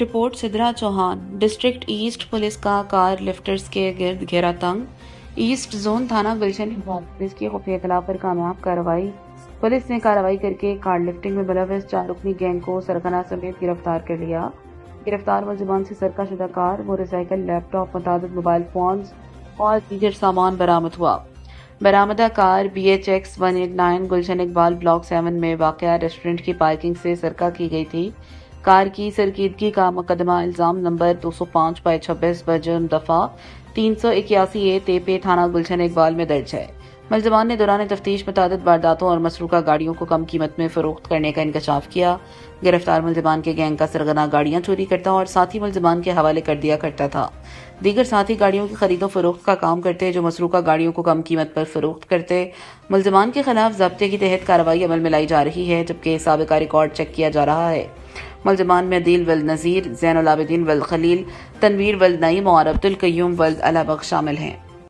Report Sidra Chauhan. District east police का car lifters के गिर्द घेरा तंग। ईस्ट जोन थाना गुलशन पुलिस की खुफिया इतला पर कामयाब कार्रवाई। पुलिस ने कार्रवाई करके कार लिफ्टिंग में मुलविस 4 रुकनी गैंग को सरगना समेत गिरफ्तार कर लिया। गिरफ्तार मुलजिमान से सरकाशुदा कार, मोटरसाइकिल, लैपटॉप, मुताबिक मोबाइल फोन्स और दीगर सामान बरामद हुआ। बरामदा कार BHX 189 गुलशन इकबाल ब्लॉक 7 में वाक़या रेस्टोरेंट की पार्किंग से सरका की गई थी। कार की सरकीदगी का मुकदमा इल्जाम नंबर 205/26 बजुर्म दफा 381 तेपे थाना गुलशन इकबाल में दर्ज है। मुलजिमान ने दौरान तफ्तीश मुतादिद वारदातों और मसरूका गाड़ियों को कम कीमत में फरोख्त करने का इंकशाफ किया। गिरफ्तार मुलजिमान के गैंग का सरगना गाड़ियां चोरी करता और साथी मुलजिमान के हवाले कर दिया करता था। दीगर साथी गाड़ियों की खरीदो फरोख्त का काम करते जो मसरूका गाड़ियों को कम कीमत पर फरोख्त करते। मुलजिमान के खिलाफ जब्ते की तहत कार्रवाई अमल में लाई जा रही है, जबकि साबिका रिकॉर्ड चेक किया जा रहा है। मुलजिमान में अदील वल्द नज़ीर, ज़ैनुल आबिदीन वल्द खलील, तनवीर वल्द नईम और अब्दुल कय्यूम वल्द अला बख्श शामिल हैं।